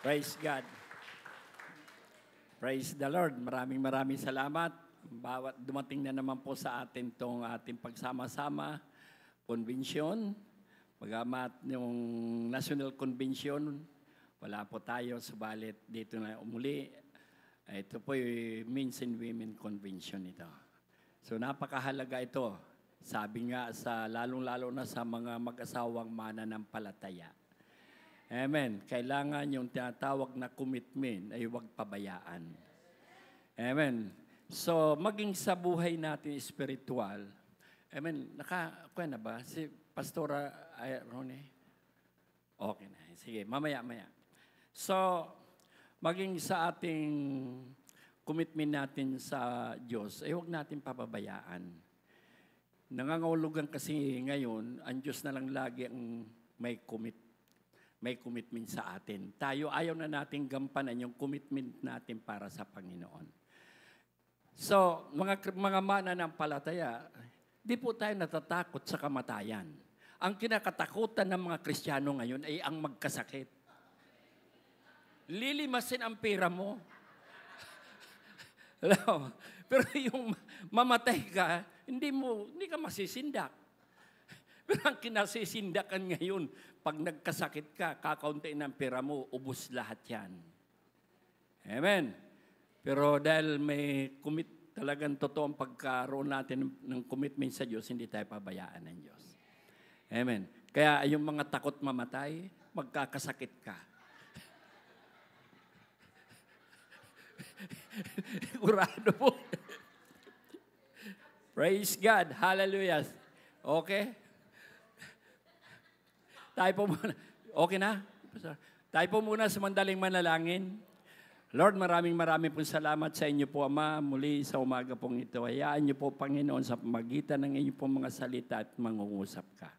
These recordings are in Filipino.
Praise God. Praise the Lord. Maraming salamat. Dumating na naman po sa atin itong ating pagsama-sama, convention. Bagamat yung National Convention, wala po tayo, subalit dito na umuli. Ito po yung Men's and Women Convention ito. So napakahalaga ito. Sabi nga sa lalong-lalo na sa mga mag-asawang mananampalataya. Amen. Kailangan yung tinatawag na commitment ay huwag pabayaan. Amen. So, maging sa buhay natin spiritual, amen, nakakuha na ba? Si Pastora Ronnie? Okay na. Sige, mamaya. So, maging sa ating commitment natin sa Diyos, ay huwag natin pababayaan. Nangangahulugan kasi ngayon, ang Diyos na lang lagi ang may commitment sa atin. Tayo, ayaw na natin gampanan yung commitment natin para sa Panginoon. So, mga mananampalataya, di po tayo natatakot sa kamatayan. Ang kinakatakutan ng mga Kristiyano ngayon ay ang magkasakit. Lilimasin ang pera mo. Pero yung mamatay ka, hindi ka masisindak. Pero ang kinasisindakan ngayon, pag nagkasakit ka, kakauntiin ng pera mo, ubos lahat yan. Amen. Pero dahil may talagang totoo ang pagkaroon natin ng commitment sa Diyos, hindi tayo pabayaan ng Diyos. Amen. Kaya yung mga takot mamatay, magkakasakit ka. Sigurado po. Praise God. Hallelujah. Okay? Tayo po muna. Okay na? Tayo po muna sa mandaling manalangin. Lord, maraming pong salamat sa inyo po, Ama, muli sa umaga pong ito. Hayaan niyo po, Panginoon, sa pamagitan ng inyong pong mga salita at mangungusap ka.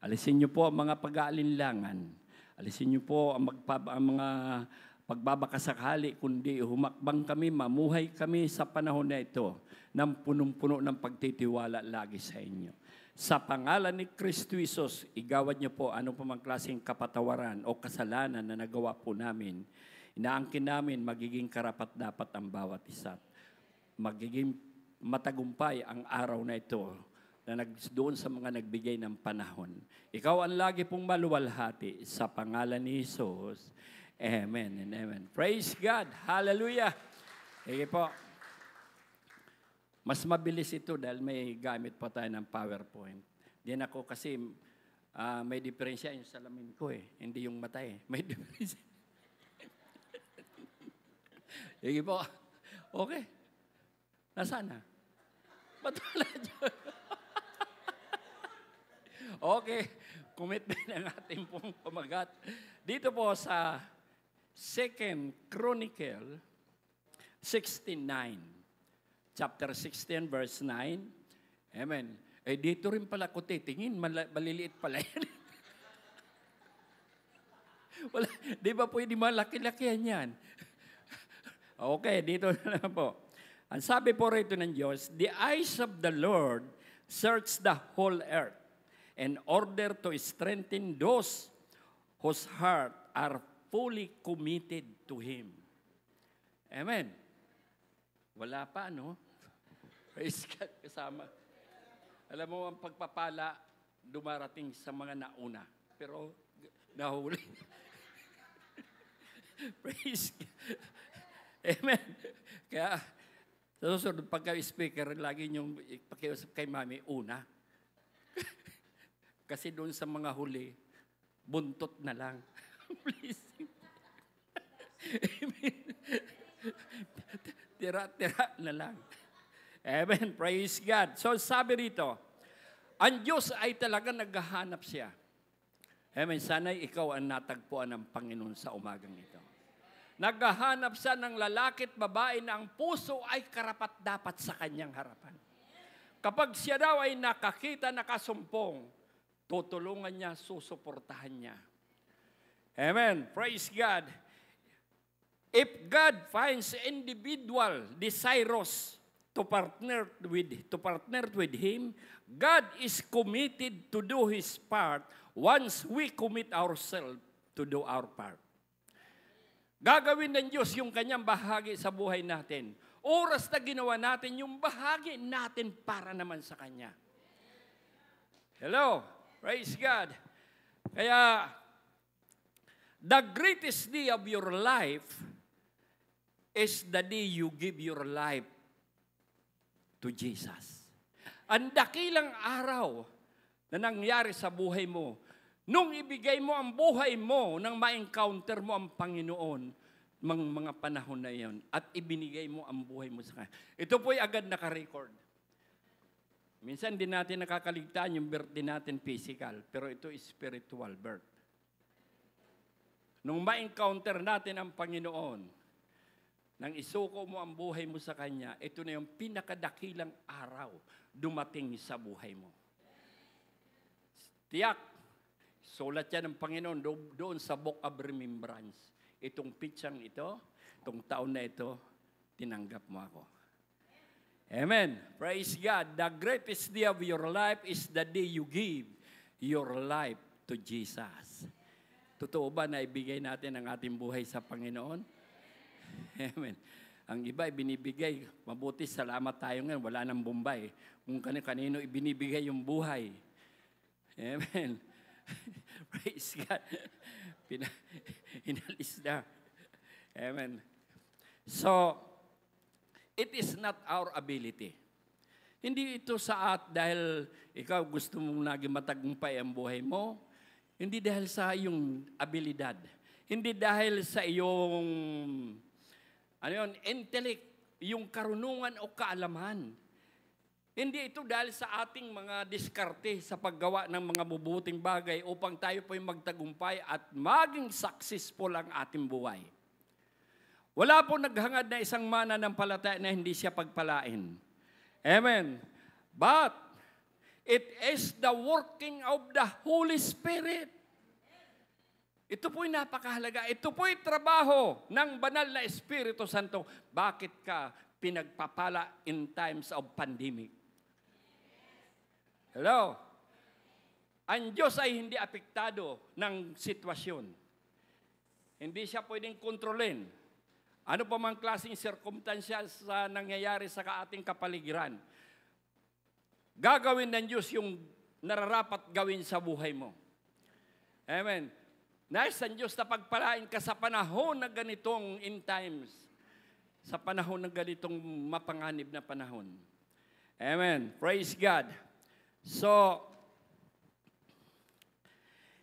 Alisin niyo po ang mga pag-aalinlangan. Alisin niyo po ang mga pagbabakasakali, kundi humakbang kami, mamuhay kami sa panahon na ito ng punong-puno ng pagtitiwala lagi sa inyo. Sa pangalan ni Kristo Jesus, igawad niyo po anong pamang klaseng kapatawaran o kasalanan na nagawa po namin. Inaangkin namin magiging karapat-dapat ang bawat isa. Magiging matagumpay ang araw na ito na doon sa mga nagbigay ng panahon. Ikaw ang lagi pong maluwalhati sa pangalan ni Jesus. Amen and amen. Praise God. Hallelujah. Sige po. Mas mabilis ito dahil may gamit pa tayo ng PowerPoint. Din ako kasi may diferensya yung salamin ko eh. Hindi yung mata eh. May diferensya. Sige po. Okay. Nasaan na? Ba't wala dyan? Okay. Commitment ng ating pong pamagat. Dito po sa 2 Chronicle 16:9. Chapter 16, verse 9. Amen. Eh, dito rin pala ko titingin. Maliliit pala yan. Wala, di ba pwede malaki-lakihan yan? Okay, dito na po. Ang sabi po rito ng Diyos, the eyes of the Lord search the whole earth in order to strengthen those whose heart are fully committed to Him. Amen. Wala pa, no? Praise God, kasama. Alam mo, ang pagpapala dumarating sa mga nauna. Pero, nahuli. Praise God. Amen. Kaya, sa susunod, pagka speaker, lagi niyong pakiusap kay Mami, una. Kasi doon sa mga huli, buntot na lang. Please. Amen. Tira-tira na lang. Amen. Praise God. So sabi rito, ang Diyos ay talaga naghahanap siya. Amen. Sana'y ikaw ang natagpuan ng Panginoon sa umagang ito. Naghahanap siya ng lalaki at babae na ang puso ay karapat-dapat sa kanyang harapan. Kapag siya daw ay nakakita, nakasumpong, tutulungan niya, susuportahan niya. Amen. Praise God. If God finds individual desirous to partner with Him, God is committed to do His part once we commit ourselves to do our part. Gagawin ng Diyos yung kanyang bahagi sa buhay natin. Oras na ginawa natin yung bahagi natin para naman sa Kanya. Hello, praise God. Kaya, the greatest day of your life is the day you give your life to Jesus. Ang dakilang araw na nangyari sa buhay mo, nung ibigay mo ang buhay mo nang ma-encounter mo ang Panginoon, mga panahon na iyon, at ibinigay mo ang buhay mo sa Kanya. Ito po'y agad naka-record. Minsan din natin nakakaligtaan yung birth din natin physical, pero ito is spiritual birth. Nung ma-encounter natin ang Panginoon, nang isuko mo ang buhay mo sa Kanya, ito na yung pinakadakilang araw dumating sa buhay mo. Tiyak, sulat yan ng Panginoon doon sa Book of Remembrance. Itong pitsang ito, itong taon na ito, tinanggap mo ako. Amen. Praise God. The greatest day of your life is the day you give your life to Jesus. Totoo ba na ibigay natin ang ating buhay sa Panginoon? Amen. Ang iba ibinibigay, mabuti salamat tayo ngayon, wala nang Bombay. Kung kanino ibinibigay yung buhay. Amen. Praise God. Inalis na. Amen. So, it is not our ability. Hindi ito dahil ikaw gusto mong naging matagumpay ang buhay mo. Hindi dahil sa iyong abilidad. Hindi dahil sa iyong intellect, yung karunungan o kaalaman. Hindi ito dahil sa ating mga diskarte sa paggawa ng mga mabubuting bagay upang tayo po'y magtagumpay at maging successful ang ating buhay. Wala po naghangad na isang mananampalataya na hindi siya pagpalain. Amen. But it is the working of the Holy Spirit. Ito po'y napakahalaga. Ito po'y trabaho ng banal na Espiritu Santo. Bakit ka pinagpapala in times of pandemic? Hello? Ang Diyos ay hindi apektado ng sitwasyon. Hindi siya pwedeng kontrolin. Ano pa mang klaseng circumstansya sa nangyayari sa ating kapaligiran. Gagawin ng Diyos yung nararapat gawin sa buhay mo. Amen. Nais ang Diyos na pagpalain ka sa panahon na ganitong in times. Sa panahon na ganitong mapanganib na panahon. Amen. Praise God. So,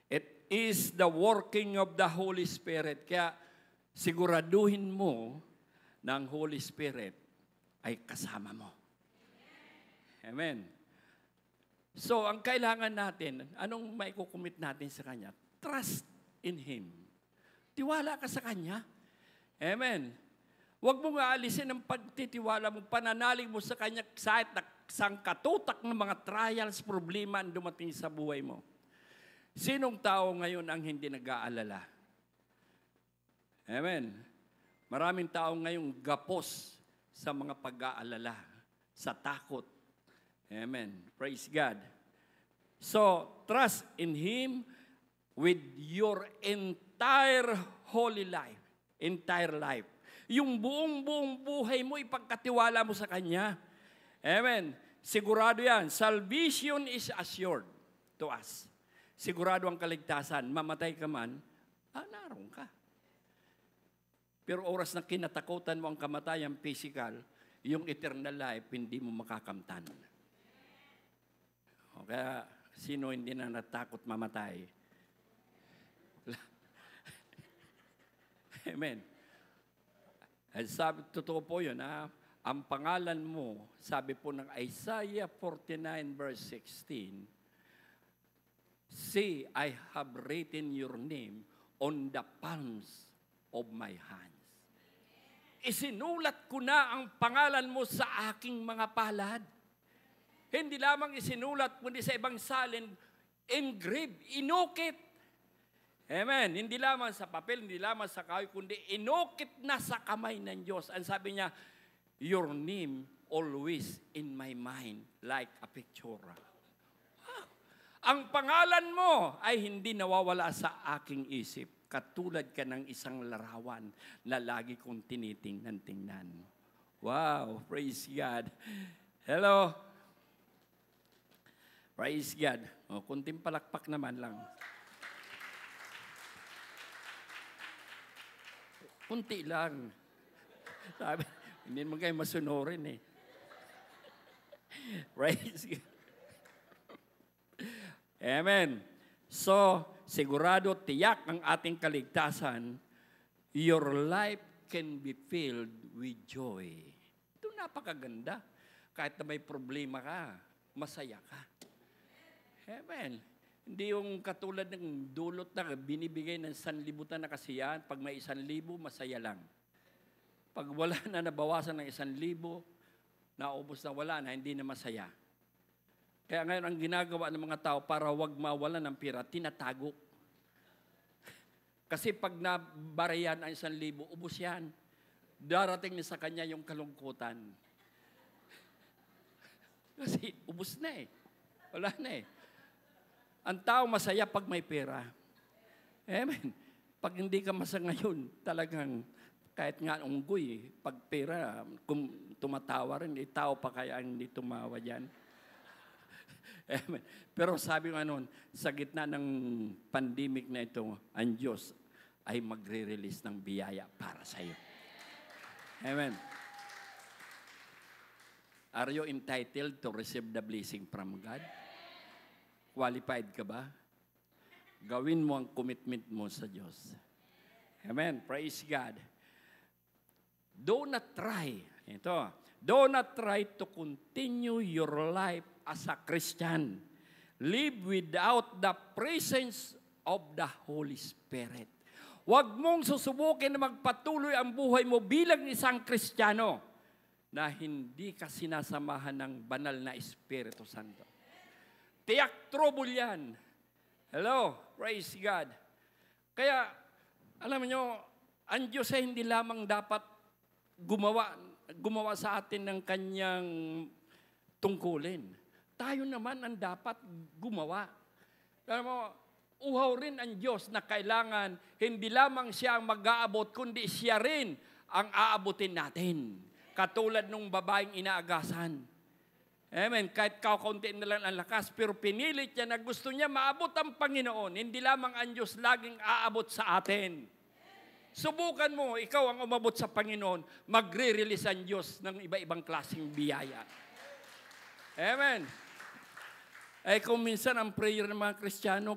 it is the working of the Holy Spirit. Kaya, siguraduhin mo na ang Holy Spirit ay kasama mo. Amen. So, ang kailangan natin, anong maikukumit natin sa Kanya? Trust in Him. Tiwala ka sa Kanya. Amen. Huwag mong aalisin ang pagtitiwala mo, pananalig mo sa Kanya kahit sangkatutak ng mga trials, problema ang dumating sa buhay mo. Sinong tao ngayon ang hindi nag-aalala? Amen. Maraming tao ngayong gapos sa mga pag-aalala, sa takot. Amen. Praise God. So, trust in Him with your entire holy life. Entire life. Yung buong buhay mo, ipagkatiwala mo sa Kanya. Amen. Sigurado yan. Salvation is assured to us. Sigurado ang kaligtasan. Mamatay ka man, naroon ka. Pero oras na kinatakutan mo ang kamatayan physical, yung eternal life, hindi mo makakamtan. Kaya, sino hindi na natakot mamatay? Amen. At sabi, totoo po yun, ang pangalan mo, sabi po ng Isaiah 49 verse 16, "See, I have written your name on the palms of my hands." Isinulat ko na ang pangalan mo sa aking mga palad. Hindi lamang isinulat, kundi sa ibang salin, engraved, inukit. Amen. Hindi lamang sa papel, hindi lamang sa kahoy, kundi inukit na sa kamay ng Diyos. Ang sabi niya, your name always in my mind like a picture. Wow. Ang pangalan mo ay hindi nawawala sa aking isip. katulad ka ng isang larawan na lagi kong tinitingnan-tingnan. Wow, praise God. Hello. Praise God. O, kunting palakpak naman lang. Kunti lang. Sabi, hindi naman kayo masunurin eh. Praise God. Amen. So, sigurado tiyak ang ating kaligtasan, your life can be filled with joy. Ito napakaganda. Kahit na may problema ka, masaya ka. Amen. Hindi yung katulad ng dulot na binibigay ng sanlibutan na kasiyahan, pag may 1,000, masaya lang. Pag wala na nabawasan ng 1,000, naubos na wala na, hindi na masaya. Kaya ngayon, ang ginagawa ng mga tao para wag mawalan ng pera, tinatago. Kasi pag nabarayan ang 1,000, ubos yan. Darating na sa kanya yung kalungkutan. Kasi ubos na eh. Wala na eh. Ang tao masaya pag may pera. Amen. Pag hindi ka masaya ngayon, talagang kahit nga unggoy, pag pera, kung tumatawa rin, tao pa kaya hindi tumawa dyan. Amen. Pero sabi nga noon, sa gitna ng pandemic na ito, ang Diyos ay magre-release ng biyaya para sa iyo. Amen. Are you entitled to receive the blessing from God? Qualified ka ba? Gawin mo ang commitment mo sa Diyos. Amen. Praise God. Do not try. Ito. Do not try to continue your life as a Christian. Live without the presence of the Holy Spirit. Huwag mong susubukin na magpatuloy ang buhay mo bilang isang Kristiyano na hindi ka sinasamahan ng banal na Espiritu Santo. Tiyak trouble yan. Hello, praise God. Kaya, alam niyo, ang Diyos ay hindi lamang dapat gumawa sa atin ng kanyang tungkulin. Tayo naman ang dapat gumawa. Alam mo, uhaw rin ang Diyos na kailangan hindi lamang siya ang mag-aabot, kundi siya rin ang aabutin natin. Katulad nung babaeng inaagasan. Amen. Kahit kaunti na lang ang lakas, pero pinilit niya na gusto niya maabot ang Panginoon. Hindi lamang ang Diyos laging aabot sa atin. Subukan mo, ikaw ang umabot sa Panginoon, magre-release ang Diyos ng iba-ibang klaseng biyaya. Amen. Eh kung minsan ang prayer ng mga Kristiyano,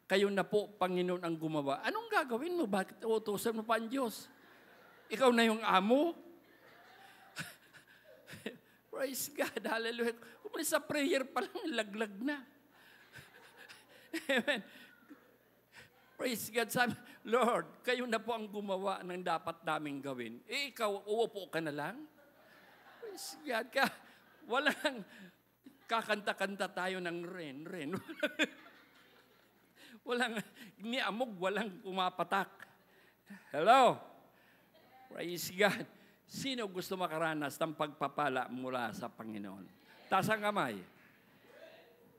kayo na po, Panginoon, ang gumawa. Anong gagawin mo? Bakit utusan mo pa ang Diyos? Ikaw na yung amo? Praise God, hallelujah. Kung sa prayer pa lang, laglag na. Amen. Praise God, sabi, Lord, kayo na po ang gumawa ng dapat naming gawin. Eh, ikaw, uupo ka na lang? Praise God, walang kakanta-kanta tayo ng ren. Walang, niamog, walang pumapatak. Hello? Praise God. Sino gusto makaranas ng pagpapala mula sa Panginoon? Taas ang kamay.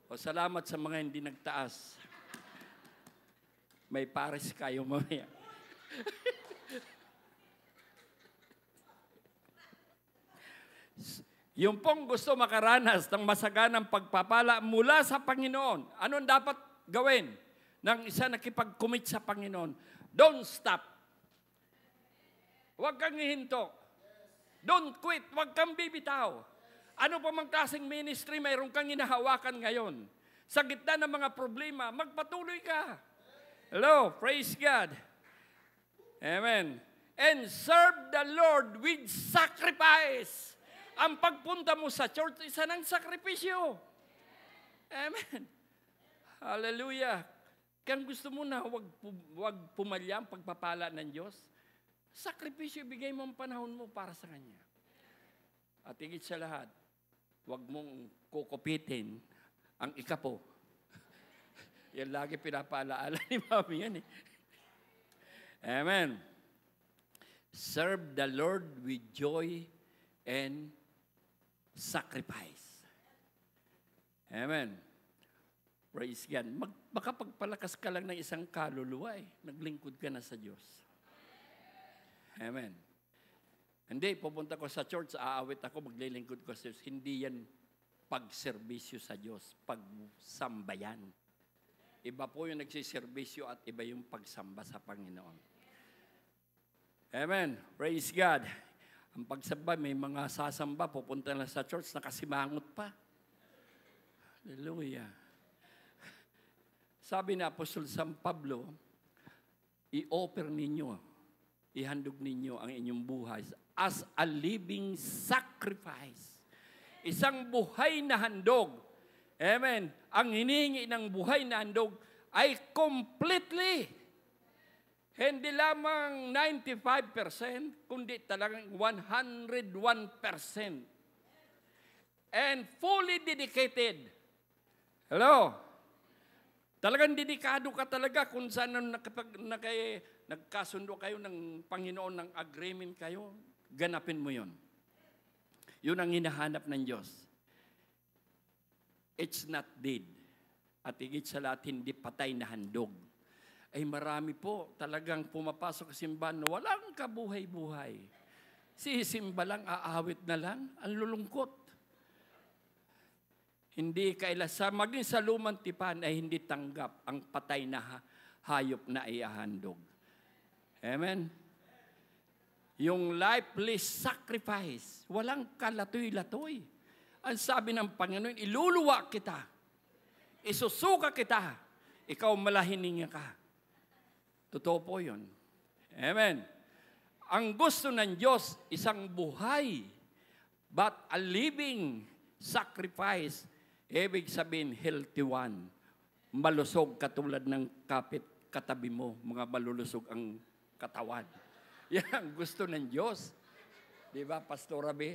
O salamat sa mga hindi nagtaas. May pares kayo mamaya. Yung pong gusto makaranas ng masaganang pagpapala mula sa Panginoon, anong dapat gawin ng isa nakipag-commit sa Panginoon? Don't stop. Huwag kang hihinto. Don't quit. Huwag kang bibitaw. Ano pa mang klaseng ministry mayroon kang hinahawakan ngayon? Sa gitna ng mga problema, magpatuloy ka. Hello, praise God. Amen. And serve the Lord with sacrifice. Ang pagpunta mo sa church, isa ng sakripisyo. Amen. Hallelujah. Kaya gusto mo na wag pumalya ang pagpapala ng Diyos, sakripisyo, ibigay mo ang panahon mo para sa Kanya. At higit sa lahat, huwag mong kukupitin ang ikapo. Yan lagi pinapaalaala ni Mami yan eh. Amen. Serve the Lord with joy and sacrifice. Amen. Praise God. Makapagpalakas ka lang ng isang kaluluwa naglingkod ka na sa Diyos. Amen. Hindi, pupunta ko sa church, aawit ako, maglilingkod ko sa Diyos. Hindi yan pagserbisyo sa Diyos, pagsambayan. Iba po yung nagsiservisyo at iba yung pagsamba sa Panginoon. Amen. Praise God. Ang pagsamba, may mga sasamba, pupunta na sa church, nakasimangot pa. Hallelujah. Sabi ni Apostol San Pablo, i-offer ninyo, ihandog ninyo ang inyong buhay as a living sacrifice. Isang buhay na handog. Amen. Ang hinihingi ng buhay na handog ay completely. Hindi lamang 95%, kundi talagang 101%. And fully dedicated. Hello? Talagang dedikado ka talaga kung saan nagkasundo kayo ng Panginoon, ng agreement kayo, ganapin mo yun. Yun ang hinahanap ng Diyos. It's not dead. At higit sa lahat, hindi patay na handog. Ay marami po talagang pumapasok sa simbahan na walang kabuhay-buhay. Sisimba lang, aawit na lang, ang lulungkot. Hindi maging sa lumang tipan ay hindi tanggap ang patay na hayop na iahandog. Amen? Yung lifeless sacrifice, walang kalatoy-latoy. Ang sabi ng Panginoon, iluluwa kita, isusuka kita, ikaw malahininga ka. Totoo po yun. Amen? Ang gusto ng Diyos, isang buhay, but a living sacrifice. Ibig sabihin, healthy one. Malusog katulad ng katabi mo, mga malulusog ang katawan. Yan ang gusto ng Diyos. Di ba, Pastor Rabi?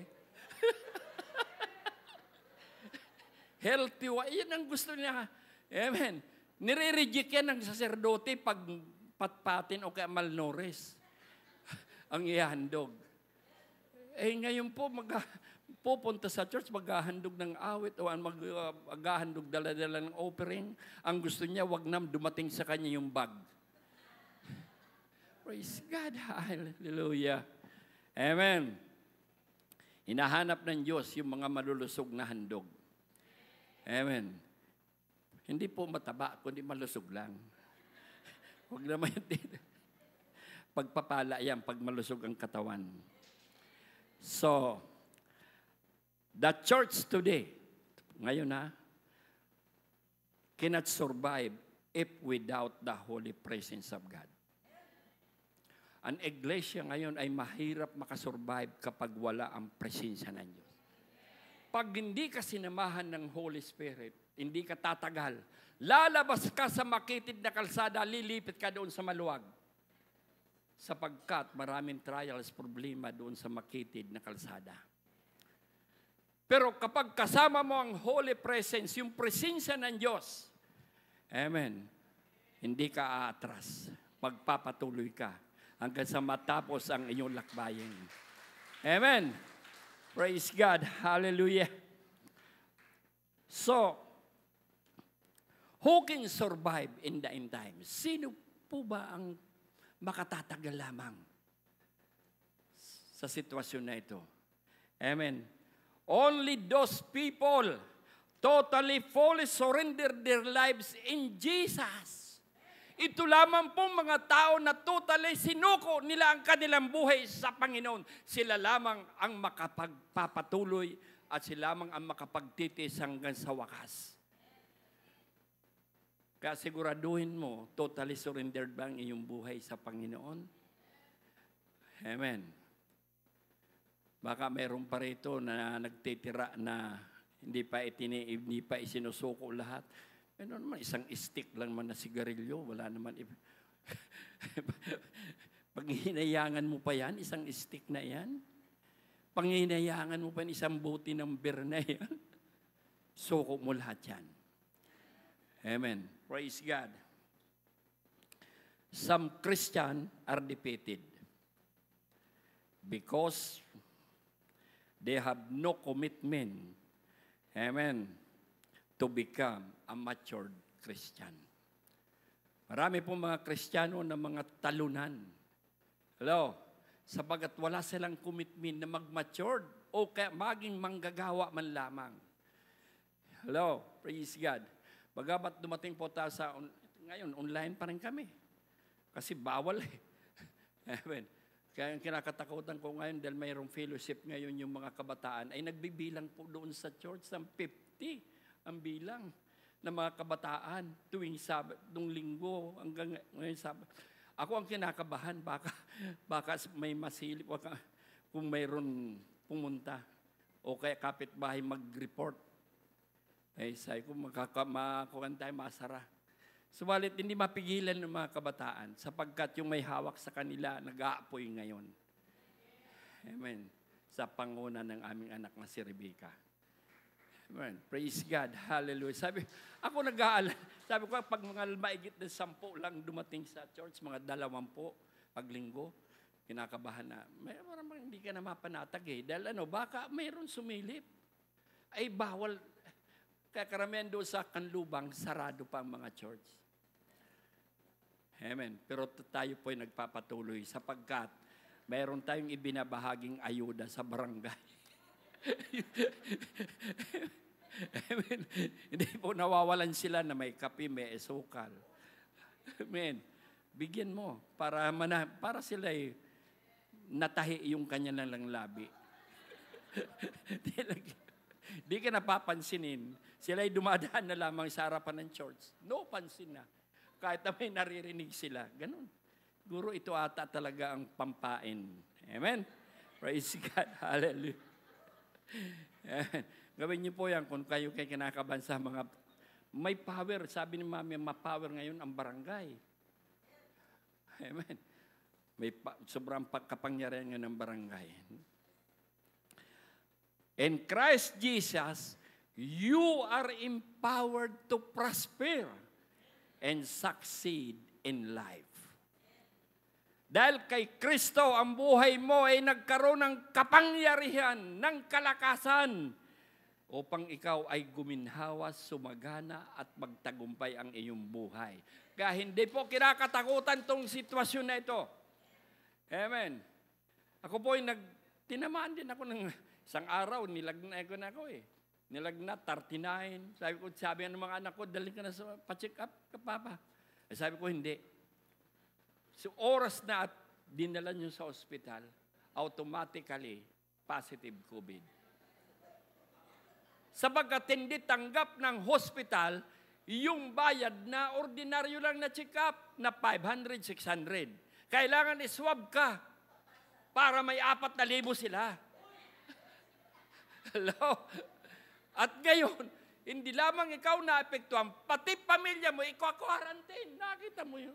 Healthy one. Yan ang gusto niya. Amen. Nire-reject yan ng saserdote pag patpatin o kaya malnourished ang ihandog. Ngayon po, pupunta sa church, maghahandog ng awit o maghahandog dala-dala ng offering. Ang gusto niya, wag na dumating sa kanya yung bag. Praise God. Hallelujah. Amen. Hinahanap ng Diyos yung mga malulusog na handog. Amen. Hindi po mataba, kundi malusog lang. Huwag naman yun. Pagpapala yan, pag malusog ang katawan. So, the church today, ngayon cannot survive if without the holy presence of God. Ang iglesia ngayon ay mahirap makasurvive kapag wala ang presensya ng Diyos. Pag hindi ka sinamahan ng Holy Spirit, hindi ka tatagal. Lalabas ka sa makitid na kalsada, lilipit ka doon sa maluwag. Sapagkat maraming trials, problema doon sa makitid na kalsada. Pero kapag kasama mo ang Holy Presence, yung presensya ng Diyos, amen, hindi ka aatras. Magpapatuloy ka hanggang sa matapos ang inyong lakbayin. Amen. Praise God. Hallelujah. So, who can survive in the end time? Sino po ba ang makatatagal lamang sa sitwasyon na ito? Amen. Only those people totally fully surrender their lives in Jesus. Ito lamang pong mga tao na totally sinuko nila ang kanilang buhay sa Panginoon. Sila lamang ang makapagpapatuloy at sila lamang ang makapagtitis hanggang sa wakas. Kaya siguraduhin mo, totally surrendered ba ang iyong buhay sa Panginoon? Amen. Baka mayroon pa rito na nagtitira na hindi pa isinusuko lahat. Ano naman, isang stick lang man na sigarilyo, wala naman. Pag hinayangan mo pa yan, isang stick na yan. Pag hinayangan mo pa yan, isang buti ng beer na yan. Suko mo lahat yan. Amen. Praise God. Some Christians are defeated because they have no commitment, amen, to become a matured Christian. Marami pong mga Kristiyano na mga talunan. Hello? Sapagat wala silang commitment na mag-matured o kaya maging manggagawa man lamang. Hello? Praise God. Bagamat dumating po tayo ngayon, online pa rin kami. Kasi bawal eh. Amen. Kaya ang kinakatakutan ko ngayon dahil mayroong fellowship ngayon yung mga kabataan ay nagbibilang po doon sa church ng 50 ang bilang ng mga kabataan tuwing nung linggo hanggang ngayon Sabat. Ako ang kinakabahan, baka may masilip, kung mayroon pumunta o kaya kapitbahay mag-report. Ay, sabi ko, makakuhan tayo, masara. Subalit, hindi mapigilan ng mga kabataan sapagkat yung may hawak sa kanila, nag-aapoy ngayon. Amen. Sa panguna ng aming anak na si Rebecca. Amen. Praise God. Hallelujah. Sabi ko, pag mga maigit na 10 lang dumating sa church, mga 20 paglinggo, kinakabahan na. Parang hindi ka na mapanatag eh. Dahil baka mayroon sumilip. Ay bawal. Kaya karamihan doon sa kanlubang, sarado pa ang mga church. Amen. Pero tayo po ay nagpapatuloy sapagkat mayroon tayong ibinabahaging ayuda sa barangay. Amen. Hindi po nawawalan sila na may kape, may esukal. Amen. Bigyan mo para sila natahi yung kanya lang labi. Di ka napapansinin. Sila ay dumadaan na lamang sa harapan ng church. No pansin na. Kahit na may naririnig sila. Ganun. Guro, ito ata talaga ang pampain. Amen. Praise God. Hallelujah. Gawin niyo po yan kung kayo kay kinakabahan sa mga may power. Sabi ni Mami, ma-power ngayon ang barangay. Amen. May sobrang kapangyarihan ngayon ng barangay. In Christ Jesus, you are empowered to prosper and succeed in life. Dahil kay Kristo, ang buhay mo ay nagkaroon ng kapangyarihan, ng kalakasan, upang ikaw ay guminhawa, sumagana, at magtagumpay ang iyong buhay. Kaya hindi po kinakatakutan tong sitwasyon na ito. Amen. Ako po ay tinamaan din ako ng isang araw, nilagnat ko na ako eh. Nilagnat, 39. Sabi ng mga anak ko, dali ka na sa pa-check up ka, Papa. Sabi ko, hindi. So, oras na at dinala nyo sa ospital, automatically, positive COVID. Sapagkat hindi tanggap ng hospital, yung bayad na ordinaryo lang na check up na 500, 600. Kailangan iswab ka para may 4,000 sila. Hello? At ngayon, hindi lamang ikaw naapektuhan, pati pamilya mo, ikaw quarantine. Nakita mo yun.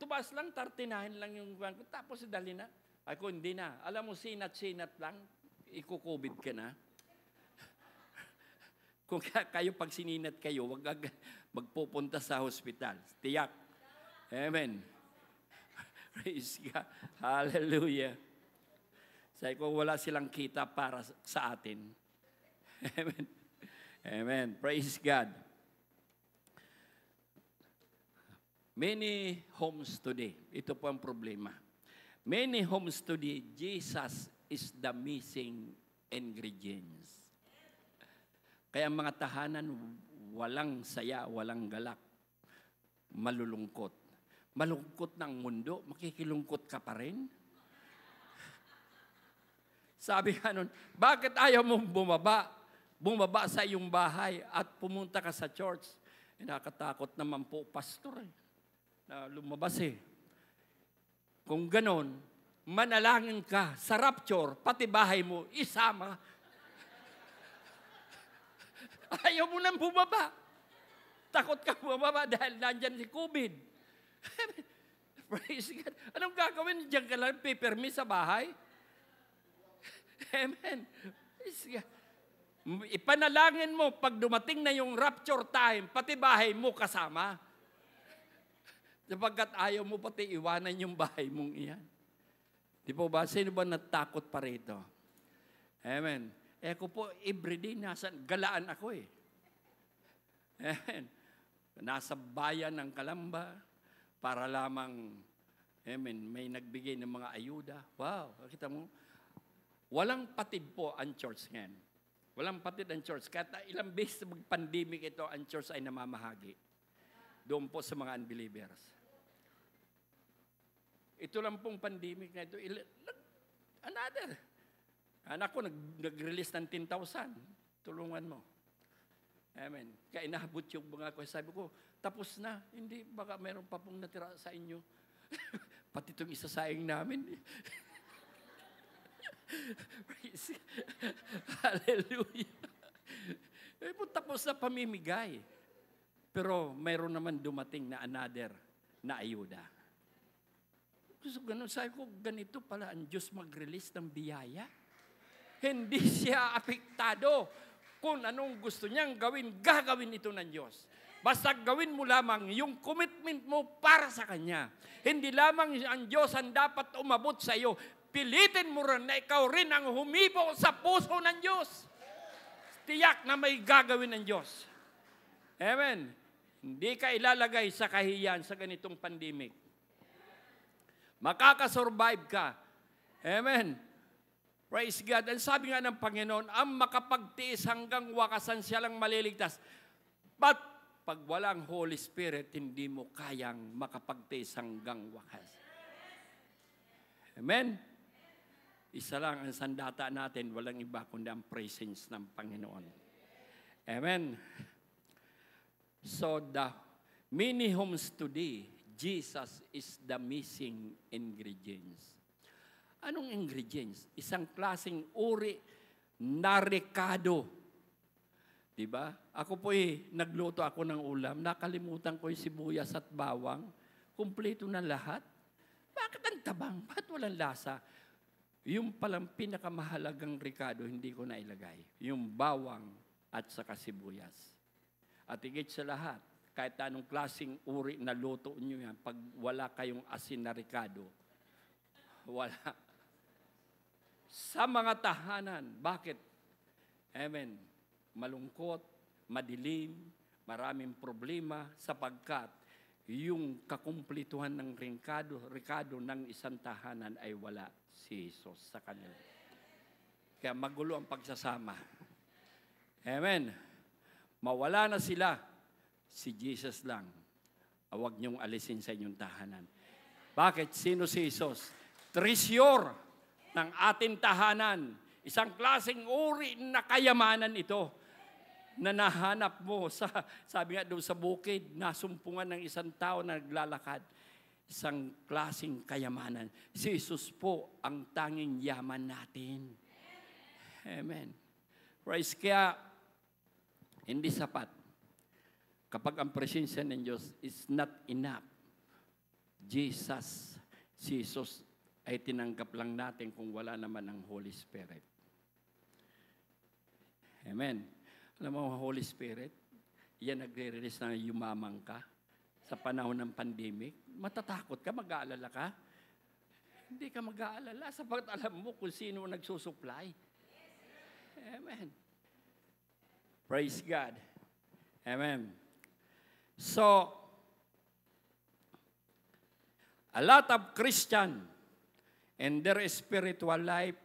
Tumas lang, 39 lang yung buwan ko. Tapos dali na. Ako, hindi na. Alam mo, sinat-sinat lang, iko-COVID ka na. Kung kayo, pag sininat kayo, wag magpupunta sa hospital. Tiyak. Amen. Praise God. Hallelujah. Sabi ko, wala silang kita para sa atin. Amen. Amen. Praise God. Many homes today, ito po ang problema. Many homes today, Jesus is the missing ingredients. Kaya mga tahanan, walang saya, walang galak. Malulungkot. Malungkot ng mundo, makikilungkot ka pa rin. Sabi nga nun, bakit ayaw mong bumaba sa iyong bahay at pumunta ka sa church? Nakakatakot naman po, pastor, na lumabas eh. Kung ganon, manalangin ka sa rapture, pati bahay mo, isama. Ayaw mo nang bumaba. Takot ka bumaba dahil nandyan si COVID. Praise God. Anong gagawin? Diyan ka lang, pipermi sa bahay? Amen. Ipanalangin mo pag dumating na yung rapture time, pati bahay mo kasama. Sapagkat ayaw mo pati iwanan yung bahay mong iyan. Di po ba? Sino ba natakot pa rito? Amen. Ako po, everyday galaan ako eh. Amen. Nasa bayan ng Kalamba para lamang, amen, may nagbigay ng mga ayuda. Wow, kita mo, walang patid po ang church ngayon. Walang patid ang church. Kahit ilang beses mag-pandemic ito, ang church ay namamahagi. Doon po sa mga unbelievers. Ito lang pong pandemic na ito. Another. Anak ko, nag-release ng 10,000. Tulungan mo. Amen. Kaya inahabot yung mga ko. Sabi ko, tapos na. Hindi, baka meron pa pong natira sa inyo. Pati itong isasaing namin. Praise. Hallelujah. Tapos na pamimigay. Pero mayroon naman dumating na another na ayuda. So, ganun, sabi ko, ganito pala ang Diyos mag-release ng biyaya. Hindi siya apektado. Kung anong gusto niyang gawin, gagawin ito ng Diyos. Basta gawin mo lamang yung commitment mo para sa Kanya. Hindi lamang ang Diyos ang dapat umabot sa iyo. Pilitin mo rin na ikaw rin ang humibo sa puso ng Diyos. Tiyak na may gagawin ng Diyos. Amen. Hindi ka ilalagay sa kahiyan sa ganitong pandemic. Makakasurvive ka. Amen. Praise God. Ang sabi nga ng Panginoon, ang makapagtiis hanggang wakasan siya lang maliligtas. But pag walang Holy Spirit, hindi mo kayang makapagtiis hanggang wakas. Amen. Isa lang ang sandata natin, walang iba kundi ang presence ng Panginoon. Amen. So the many homes today, Jesus is the missing ingredients. Anong ingredients? Isang klaseng uri na rekado. Diba? Ako po nagluto ako ng ulam, nakalimutan ko yung sibuyas at bawang, kumpleto na lahat. Bakit ang tabang? Bakit walang lasa? Yung palang pinakamahalagang rekado, hindi ko na ilagay. Yung bawang at saka sibuyas. At higit sa lahat, kahit anong klaseng uri na luto nyo yan, pag wala kayong asin na rekado, wala. Sa mga tahanan, bakit? Amen. Malungkot, madilim, maraming problema, sapagkat yung kakumplituhan ng rekado ng isang tahanan ay wala si Jesus sa kanila. Kaya magulo ang pagsasama. Amen. Mawala na sila, si Jesus lang. Huwag niyong alisin sa inyong tahanan. Bakit? Sino si Jesus? Treasure ng ating tahanan. Isang klaseng uri na kayamanan ito na nahanap mo sa, sabi nga doon sa bukid, nasumpungan ng isang tao na naglalakad. Isang klaseng kayamanan. Si Jesus po ang tanging yaman natin. Amen. Praise. Kaya, hindi sapat. Kapag ang presensya ng Diyos is not enough, Jesus, si Jesus ay tinanggap lang natin kung wala naman ang Holy Spirit. Amen. Alam mo, Holy Spirit, yan nagre-release na yumamang ka sa panahon ng pandemic. Matatakot ka, mag-aalala ka. Hindi ka mag-aalala sapagat alam mo kung sino nagsusupply. Amen. Praise God. Amen. So, a lot of Christian and their spiritual life,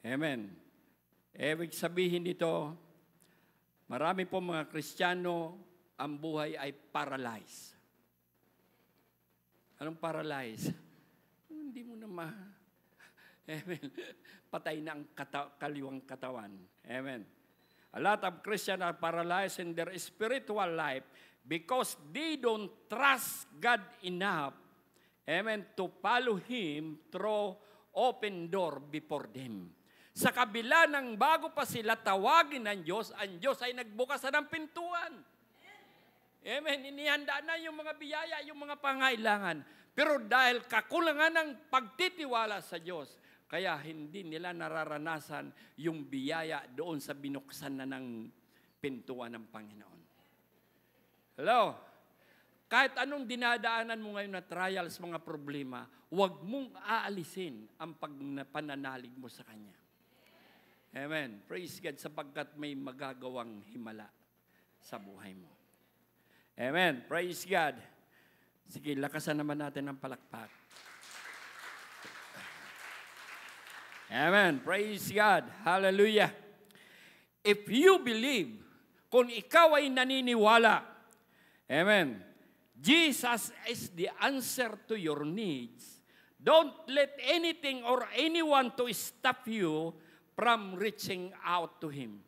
amen. Ibig sabihin nito, marami po mga Kristiyano, ang buhay ay paralyzed. Anong paralyzed? Hindi mo na amen. Patay na ang kaliwang katawan. Amen. A lot of Christians are paralyzed in their spiritual life because they don't trust God enough, amen, to follow Him through open door before them. Sa kabila ng bago pa sila tawagin ng Diyos, ang Diyos ay nagbukas na ng pintuan. Amen. Inihanda na yung mga biyaya, yung mga pangailangan. Pero dahil kakulangan ng pagtitiwala sa Diyos, kaya hindi nila nararanasan yung biyaya doon sa binuksan na ng pintuan ng Panginoon. Hello? Kahit anong dinadaanan mo ngayon na trials, mga problema, huwag mong aalisin ang pananalig mo sa Kanya. Amen. Praise God sapagkat may magagawang himala. sa buhay mo. Amen. Praise God. Sige, lakasan naman natin ang palakpak. Amen. Praise God. Hallelujah. If you believe, kung ikaw ay naniniwala, amen, Jesus is the answer to your needs. Don't let anything or anyone to stop you from reaching out to Him.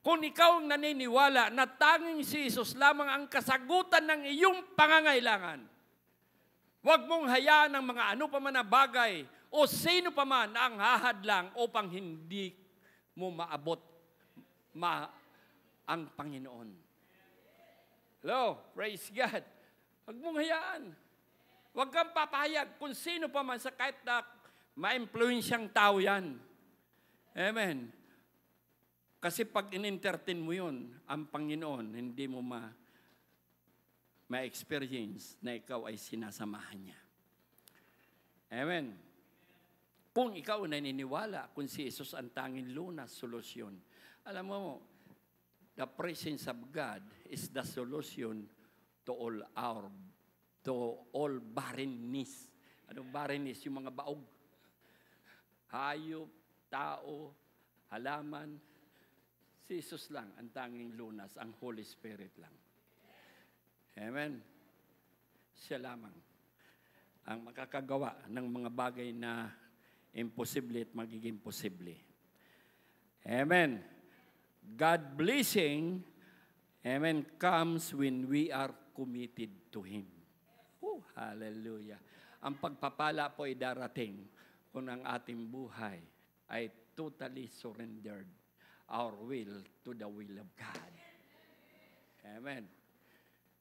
Kung ikaw ang naniniwala na tanging si Jesus lamang ang kasagutan ng iyong pangangailangan, huwag mong hayaan ng mga ano pa man na bagay o sino pa man na ang hahadlang upang hindi mo maabot ang Panginoon. Hello, praise God. Huwag mong hayaan. Huwag kang papayag kung sino pa man sa kahit na ma-influensyang tao yan. Amen. Kasi pag in-entertain mo yun, ang Panginoon, hindi mo ma-experience na ikaw ay sinasamahan niya. Amen. Kung ikaw naniniwala kung si Jesus ang tanging lunas, solusyon, alam mo, the presence of God is the solution to all barrenness. Ano barrenness? Yung mga baog. Hayop, tao, halaman. Si Jesus lang ang tanging lunas, ang Holy Spirit lang. Amen. Siya lamang ang makakagawa ng mga bagay na imposible at magiging posible. Amen. God blessing, amen, comes when we are committed to Him. Oh, hallelujah. Ang pagpapala po ay darating kung ang ating buhay ay totally surrendered our will to the will of God. Amen.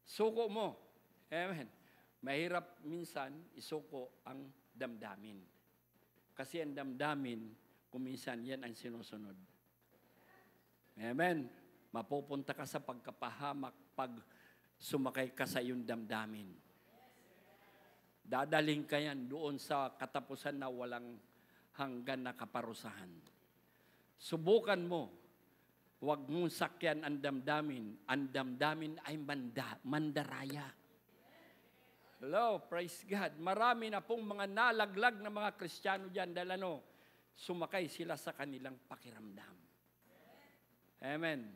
Suko mo. Amen. Mahirap minsan isuko ang damdamin. Kasi ang damdamin, kuminsan yan ang sinusunod. Amen. Mapupunta ka sa pagkapahamak pag sumakay ka sa iyong damdamin. Dadaling ka yan doon sa katapusan na walang hanggan na kaparusahan. Subukan mo. Huwag mong sakyan ang damdamin. Ang damdamin ay mandaraya. Hello, praise God. Marami na pong mga nalaglag na mga Kristiyano dyan dahil sumakay sila sa kanilang pakiramdam. Amen.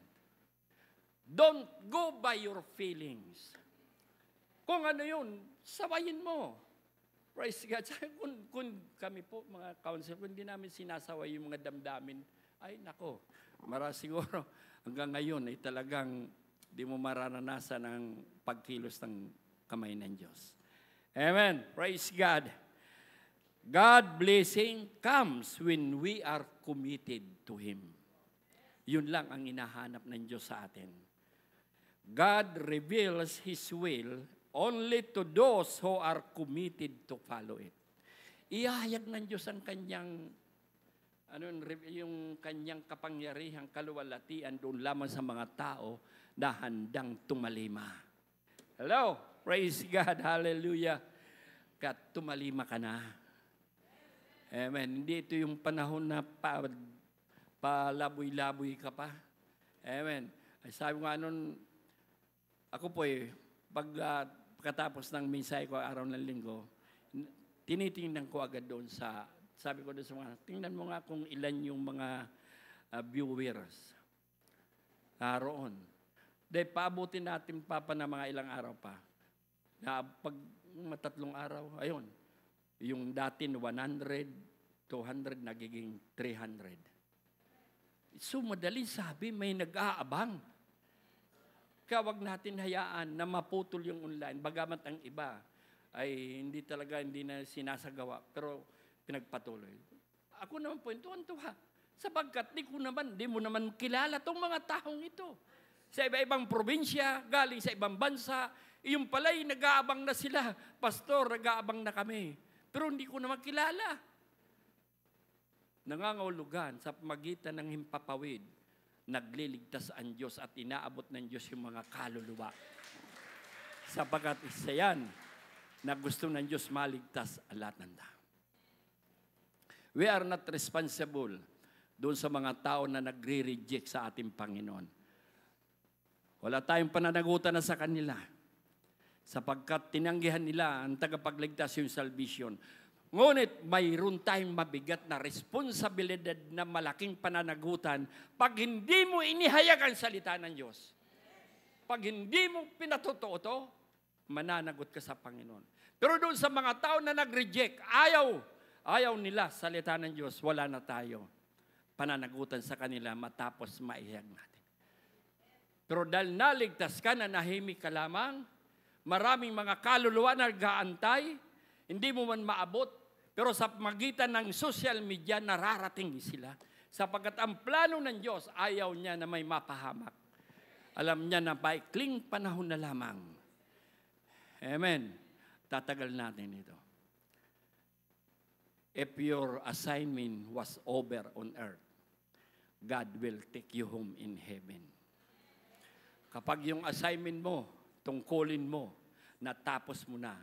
Don't go by your feelings. Kung ano yun, sawayin mo. Praise God. Kung kami po, mga counselor, kung hindi namin sinasaway yung mga damdamin, ay nako, siguro hanggang ngayon ay talagang di mo mararanasan ang pagkilos ng kamay ng Diyos. Amen. Praise God. God blessing comes when we are committed to Him. Yun lang ang hinahanap ng Diyos sa atin. God reveals His will only to those who are committed to follow it. Ihahayag ng Diyos ang kanyang yung kanyang kapangyarihang kaluwalhatian doon lamang sa mga tao na handang tumalima. Hello, praise God, hallelujah. Kaya tumalima ka na. Amen. Hindi ito yung panahon na palaboy-laboy ka pa. Amen. Ay, sabi ko ako po pagkatapos ng mensahe ko araw ng linggo, tinitingnan ko agad doon sabi ko doon sa mga, tingnan mo nga kung ilan yung mga viewers roon. Dahil paabutin natin pa na mga ilang araw pa. Na pag 3 araw, ayun, yung dati 100, 200, nagiging 300. So madaling sabi, may nag-aabang. Kaya wag natin hayaan na maputol yung online. Bagamat ang iba ay hindi na sinasagawa. Pero pinagpatuloy. Ako naman po, tuwan-tuwa. Sapagkat di mo naman kilala tong mga taong ito. Sa iba-ibang probinsya, galing sa ibang bansa, yung pala'y nag-aabang na sila. Pastor, nag-aabang na kami. Pero hindi ko naman kilala. Nangangahulugan sa pamagitan ng himpapawid, nagliligtas ang Diyos at inaabot ng Diyos yung mga kaluluwa. Sapagkat isa yan na gusto ng Diyos maligtas ang lahat ng tao. We are not responsible doon sa mga tao na nagre-reject sa ating Panginoon. Wala tayong pananagutan na sa kanila sapagkat tinanggihan nila ang tagapagligtas yung salvation. Ngunit mayroon tayong mabigat na responsibilidad na malaking pananagutan pag hindi mo inihayag ang salita ng Diyos. Pag hindi mo pinatotoo to, mananagot ka sa Panginoon. Pero doon sa mga tao na nag-reject, ayaw nila salita ng Diyos, wala na tayo pananagutan sa kanila matapos maihayag natin. Pero dahil naligtas ka na nahimik ka lamang, maraming mga kaluluwa na nag-aantay, hindi mo man maabot, pero sa magitan ng social media, nararating sila. Sapagkat ang plano ng Diyos, ayaw niya na may mapahamak. Alam niya na maikling panahon na lamang. Amen. Tatagal natin ito. If your assignment was over on earth, God will take you home in heaven. Kapag yung assignment mo, tungkulin mo, natapos mo na,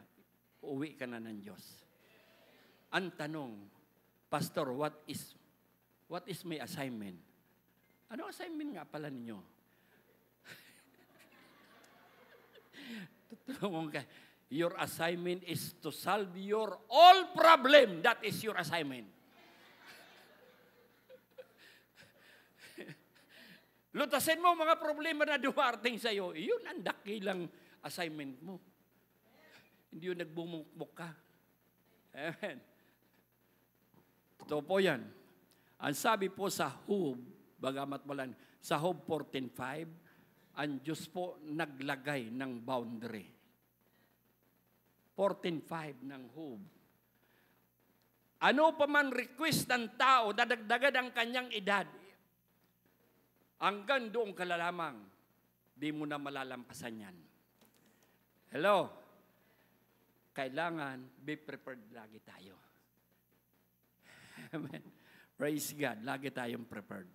uwi ka na ng Diyos. Ang tanong, Pastor, what is my assignment? Ano assignment nga pala ninyo? Tutulungan ka. Your assignment is to solve your all problem. That is your assignment. Lutasin mo mga problema na dumating sa iyo. Iyon ang dakilang assignment mo. Hindi yun nagbumukmuk ka. Amen. Totoo po yan. Ang sabi po sa Job, bagamat walan, sa Job 14:5, ang Diyos po naglagay ng boundary. 14:5 ng Job. Ano pa man request ng tao, dadagdagan ang kanyang edad, hanggang doon ka lamang, di mo na malalampasan yan. Hello? Kailangan be prepared lagi tayo. Amen. Praise God. Lagi tayong prepared.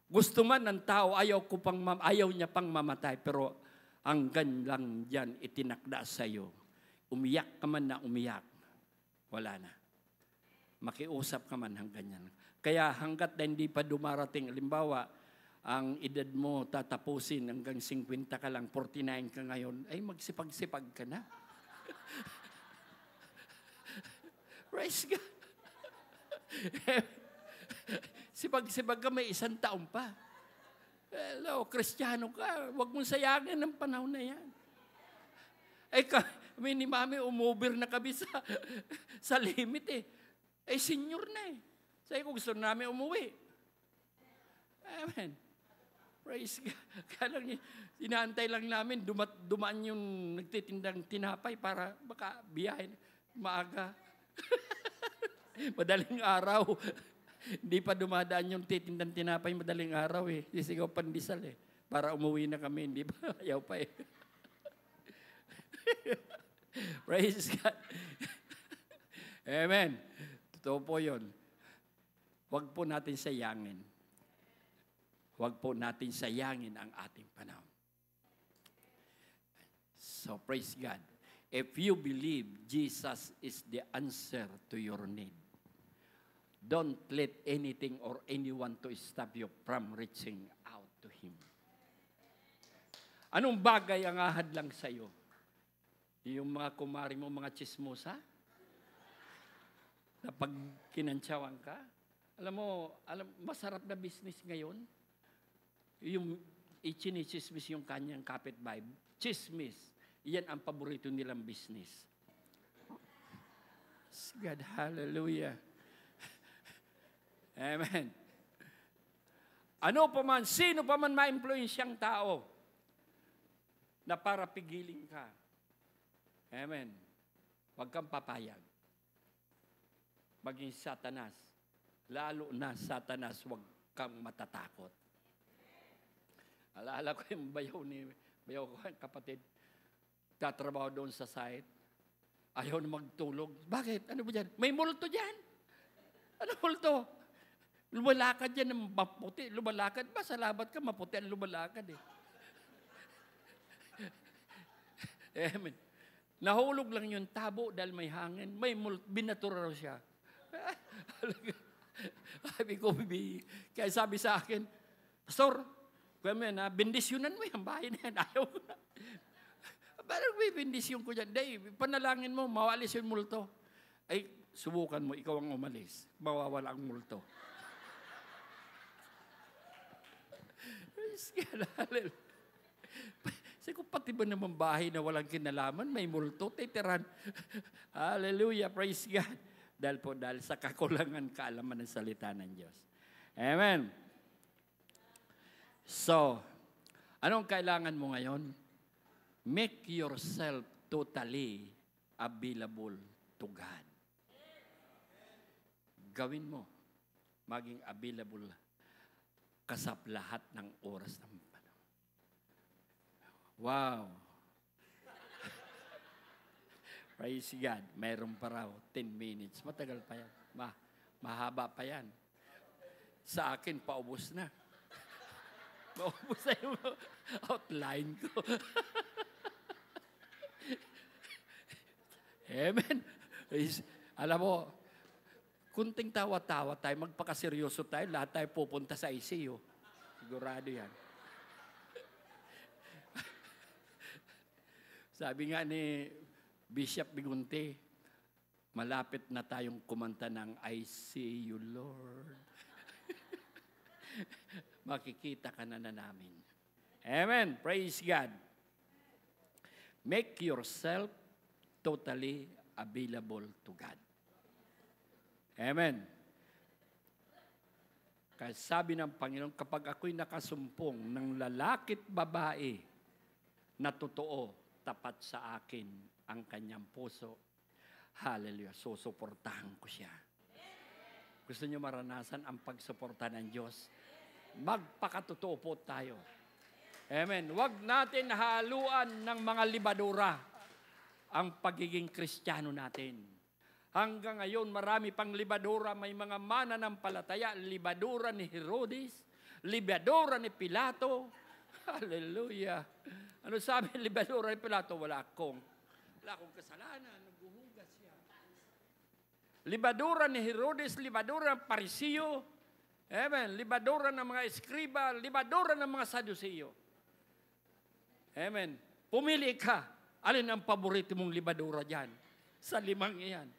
Gusto man ng tao, ayaw niya pang mamatay, pero hanggang lang yan itinakda sa iyo. Umiyak ka man na umiyak, wala na. Makiusap ka man hanggang yan. Kaya hanggat na hindi pa dumarating, halimbawa, ang edad mo tatapusin hanggang 50 ka lang, 49 ka ngayon, ay magsipag-sipag ka na. Praise God. Sipag-sipag ka, may 1 taon pa. Hello, Kristiyano ka, huwag mong sayangin ng panahon na yan. Ay, kami ni Mami, umover na kami sa limit eh. Ay, senior na eh. Sabi ko, gusto namin umuwi. Amen. Praise God. Kaya lang, inaantay lang namin, dumaan yung nagtitindang tinapay para baka biyahin maaga. Madaling araw. Hindi pa dumadaan yung titindang tinapay madaling araw eh. Sisigaw pandesal eh. Para umuwi na kami, hindi pa, ayaw pa eh. Praise God. Amen. Totoo po yun. Huwag po natin sayangin. Huwag po natin sayangin ang ating panahon. So, praise God. If you believe Jesus is the answer to your need, don't let anything or anyone to stop you from reaching out to Him. Anong bagay ang ahad lang sa iyo? Yung mga kumari mo, mga chismosa? Na pag kinantsawan ka? Masarap na business ngayon. Yung ichinichismis yung kanyang kapitbahay. Chismis. Iyan ang paborito nilang business. God, hallelujah. Amen. Ano pa man, sino pa man ma-influensyang tao na para pigilin ka. Amen. Huwag kang papayag. Maging Satanas. Lalo na Satanas, huwag kang matatakot. Alala ko yung bayaw ko, kapatid, tatrabaho doon sa site, ayaw na magtulog. Bakit? Ano ba dyan? May multo dyan. Ano multo? Lumalakad yan ng maputi. Lumalakad ba? Salamat ka, maputi ang lumalakad eh. Amen. Nahulog lang yung tabo dahil may hangin. May binatura raw siya. Sabi ko, kaya sabi sa akin, Pastor, Kaya mo yan, bendisyonan mo yung bahay na yan. Ayaw ko na. Parang may bendisyon ko dyan. Dahil, panalangin mo, mawalis yung multo. Ay, subukan mo, ikaw ang umalis. Mawawala ang multo. Praise God, hallelujah. Kasi kung pati ba naman bahay na walang kinalaman, may multo, titiran. Hallelujah, praise God. Dahil sa kakulangan kaalaman ng salita ng Diyos. Amen. So, anong kailangan mo ngayon? Make yourself totally available to God. Gawin mo, maging available ka sa lahat ng oras ng panahon. Wow! Praise God. Mayroon pa raw 10 minutes. Matagal pa yan. Mahaba pa yan. Sa akin, paubos na. Maubos na yung outline ko. Amen. Alam mo, kunting tawa-tawa tayo, magpakaseryoso tayo, lahat tayo pupunta sa ICU. Sigurado yan. Sabi nga ni Bishop Bigunte, malapit na tayong kumanta ng I see you, Lord. Makikita ka na namin. Amen. Praise God. Make yourself totally available to God. Amen. Kaya sabi ng Panginoon, kapag ako'y nakasumpong ng lalaki't babae na totoo, tapat sa akin ang kanyang puso, hallelujah, susuportahan ko siya. Gusto niyo maranasan ang pagsuporta ng Diyos? Magpakatotoo po tayo. Amen. Huwag natin haluan ng mga libadura ang pagiging Kristiyano natin. Hanggang ngayon, marami pang libadura. May mga mananampalataya. Libadura ni Herodes. Libadura ni Pilato. Hallelujah. Ano sabi libadura ni Pilato? Wala akong kasalanan. Naghuhugas siya. Libadura ni Herodes. Libadura ng Parisiyo. Amen. Libadura ng mga eskriba. Libadura ng mga Saduceo. Amen. Pumili ka. Alin ang paborito mong libadura dyan? Sa 5 iyan.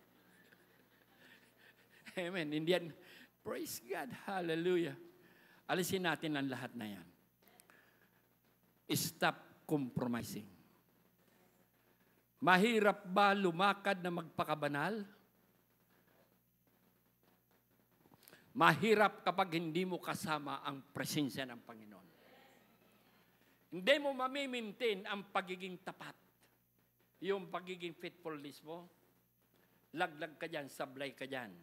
Amen. Indian. Praise God. Hallelujah. Alisin natin ang lahat na yan. Stop compromising. Mahirap ba lumakad na magpakabanal? Mahirap kapag hindi mo kasama ang presensya ng Panginoon. Hindi mo mamimintin ang pagiging tapat. Yung pagiging faithfulness mo, laglag ka dyan, sablay ka dyan.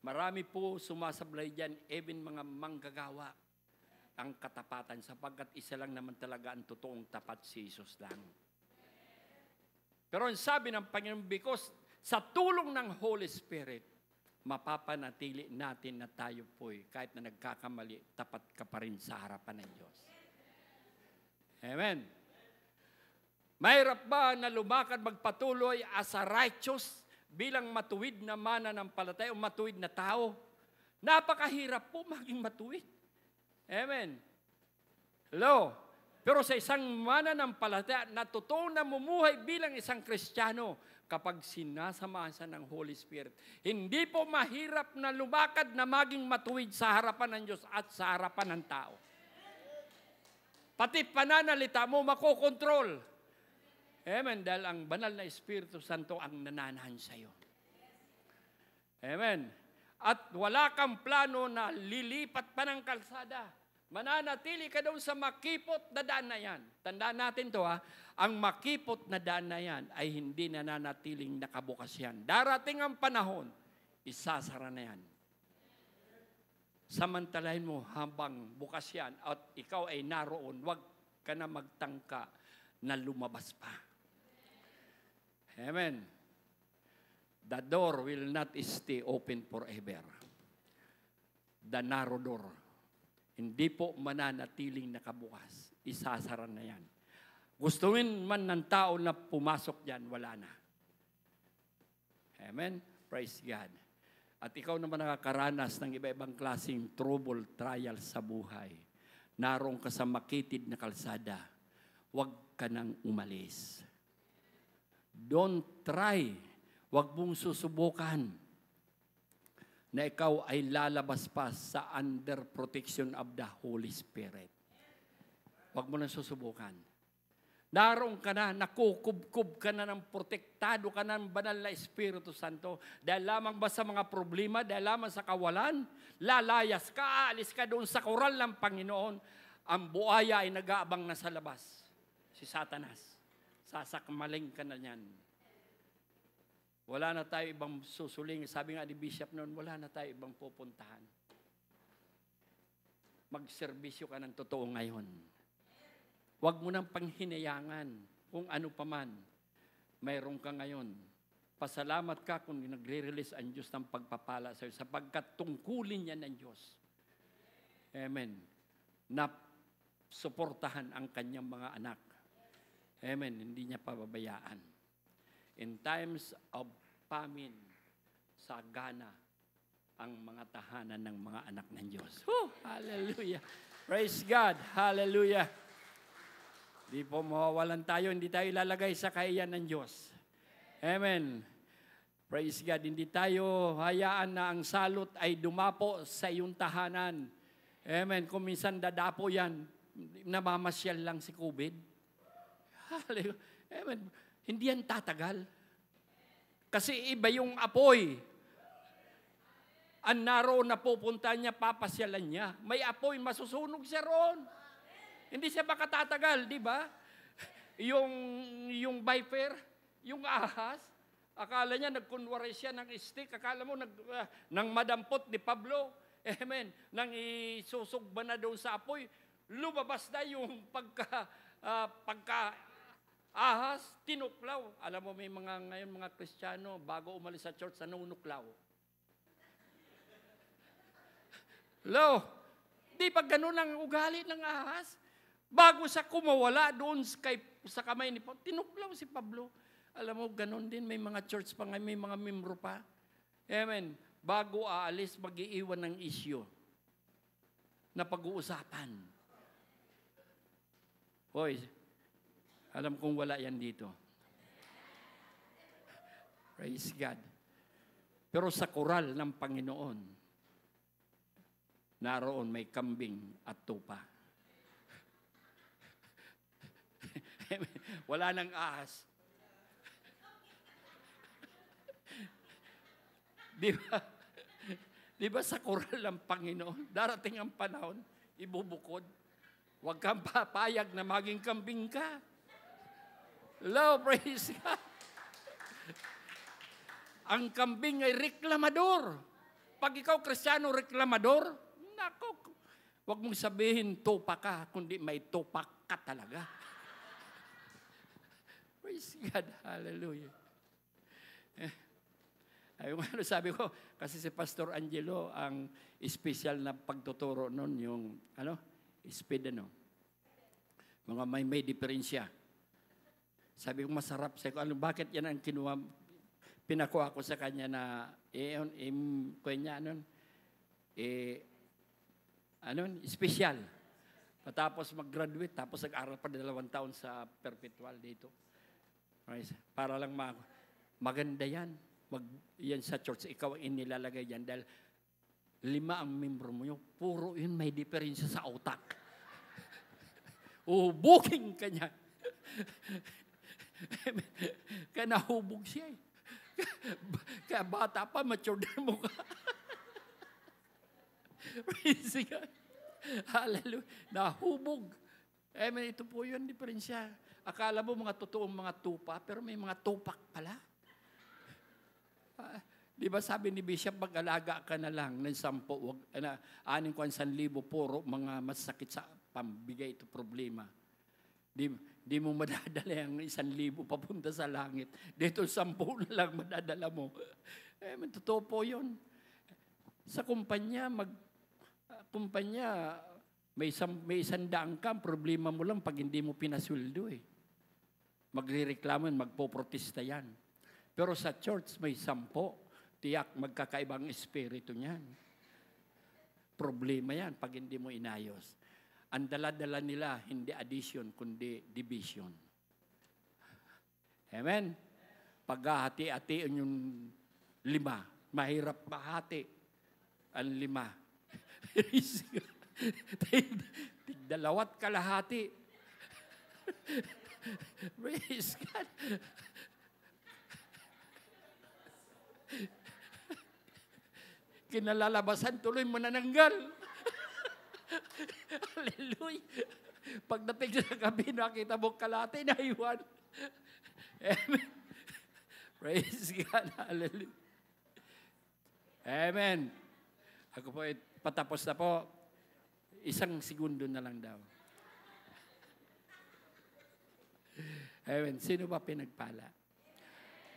Marami po sumasablay dyan, even mga manggagawa, ang katapatan, sapagkat isa lang naman talaga ang totoong tapat, si Jesus lang. Pero ang sabi ng Panginoon, because sa tulong ng Holy Spirit, mapapanatili natin na tayo po'y, kahit na nagkakamali, tapat ka pa rin sa harapan ng Diyos. Amen. Mahirap ba na lumakad magpatuloy as a righteous bilang matuwid na mananampalataya o matuwid na tao? Napakahirap po maging matuwid. Amen. Hello? Pero sa isang mananampalataya na totoo na mumuhay bilang isang Kristiyano, kapag sinasamahan siya ng Holy Spirit, hindi po mahirap na lumakad na maging matuwid sa harapan ng Diyos at sa harapan ng tao. Pati pananalita mo makokontrol. Amen. Dahil ang banal na Espiritu Santo ang nananahan sa iyo. Amen. At wala kang plano na lilipat pa ng kalsada. Mananatili ka doon sa makipot na daan na yan. Tandaan natin to ha. Ang makipot na daan na yan ay hindi nananatiling nakabukas yan. Darating ang panahon, isasara na yan. Samantalahin mo habang bukas yan at ikaw ay naroon, huwag ka na magtangka na lumabas pa. Amen. The door will not stay open forever. The narrow door. Hindi po mananatiling nakabukas. Isasara na yan. Gustuin man ng tao na pumasok dyan, wala na. Amen. Praise God. At ikaw naman nakakaranas ng iba-ibang klaseng trouble, trial sa buhay. naroon ka sa makitid na kalsada, huwag ka nang umalis. Don't try, huwag mong susubukan na ikaw ay lalabas pa sa under protection of the Holy Spirit. Huwag mo nang susubukan. Naroon ka na, nakukubkub ka na ng protektado ka na ng banal na Espiritu Santo. Dahil lamang ba sa mga problema, dahil lamang sa kawalan, lalayas ka, aalis ka doon sa koral ng Panginoon. Ang buaya ay nag-aabang na sa labas. Si Satanas. Sasakmaling ka na niyan. Wala na tayo ibang susuling. Sabi nga ni Bishop noon, wala na tayo ibang pupuntahan. Magserbisyo ka ng totoo ngayon. Huwag mo nang panghinayangan kung ano pa man. Mayroon ka ngayon. Pasalamat ka kung nagre-release ang Diyos ng pagpapala sa iyo sapagkat tungkulin yan ng Diyos. Amen. Na suportahan ang kanyang mga anak. Amen. Hindi niya pababayaan. In times of famine, sagana ang mga tahanan ng mga anak ng Diyos. Hallelujah. Praise God. Hallelujah. Di po mawawalan tayo, hindi tayo ilalagay sa kahiyan ng Diyos. Amen. Praise God. Hindi tayo hayaan na ang salot ay dumapo sa iyong tahanan. Amen. Kung minsan dadapo yan, namamasyal lang si COVID. Hallelujah. Amen. Hindi yan tatagal. Kasi iba yung apoy. Ang naroon na pupunta niya, papasyalan niya. May apoy, masusunog siya roon. Hindi siya makatatagal, di ba? Yung viper, yung ahas, akala niya nagkunwari siya ng stick, akala mo nang madampot ni Pablo. Amen. Nang isusugba na doon sa apoy, lumabas na yung pagka ahas, tinuklaw. Alam mo, may ngayon mga Kristiyano, bago umalis sa church, nanunuklaw. Hello? Di ba ganun ang ugali ng ahas? Bago sa kumawala doon sa kamay ni Pablo, tinuklaw si Pablo. Alam mo, ganun din, may mga church pa ngayon, may mga membro pa. Amen. Bago aalis, mag-iiwan ng issue na pag-uusapan. Hoy, alam kong wala yan dito. Praise God. Pero sa koral ng Panginoon, naroon may kambing at tupa. Wala nang ahas. Di ba sa koral ng Panginoon, darating ang panahon, ibubukod. Huwag kang papayag na maging kambing ka. Hello, praise God. Ang kambing ay reklamador. Pag ikaw Kristiyano, reklamador, nako, huwag mong sabihin tupa ka, kundi may tupak ka talaga. Praise God, hallelujah. Ayun, sabi ko, kasi si Pastor Angelo, ang special na pagtuturo nun, yung, speed, mga may diferensya. Sabi ko, masarap. Sabi ko, bakit yan ang pinakuha ko sa kanya na, special. Patapos mag-graduate, tapos nag-aral pa 2 taon sa perpetual dito. Para lang maganda yan. Yan sa church, ikaw ang inilalagay yan dahil 5 ang membro mo yun. Puro yun may diferensya sa utak. Uhubuking ka niya. Kaya nahubog siya eh. Kaya bata pa, mature din mo ka. Praise God. Hallelujah. Nahubog. Amen. Ito po yun, diferensya. Akala mo mga totoong mga tupa, pero may mga tupak pala. Di ba sabi ni Bishop, mag-alaga ka na lang ng 10, 6,100, puro mga masakit sa pambigay ito problema. Di mo madadala yung 1,000 papunta sa langit. Dito 10 na lang madadala mo. Totoo po yun. Sa kumpanya, may 100 ka, problema mo lang pag hindi mo pinasweldo eh. Magrereklamo, magpoprotesta yan. Pero sa church, may 10. Tiyak, magkakaibang espiritu niyan. Problema yan pag hindi mo inayos. Ang dala-dala nila, hindi addition, kundi division. Amen? Paghahati-hatiin yung 5, mahirap mahati ang 5. Tig-2 kalahati. Praise God. Kinalalabasan, tuloy mo nananggal. Hallelujah. Pagdating sa gabi, nakita mo kalahati na iwan. Amen. Praise God. Hallelujah. Amen. Ako po, patapos na po. 1 segundo na lang daw. Amen. Sino ba pinagpala?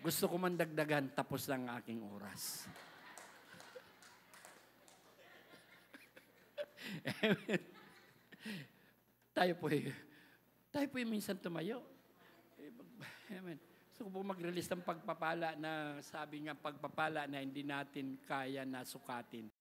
Gusto ko man dagdagan, tapos ng aking oras. Amen. Tayo po minsan tumayo. Amen. Gusto ko po mag-release ng pagpapala na sabi nga pagpapala na hindi natin kaya na sukatin.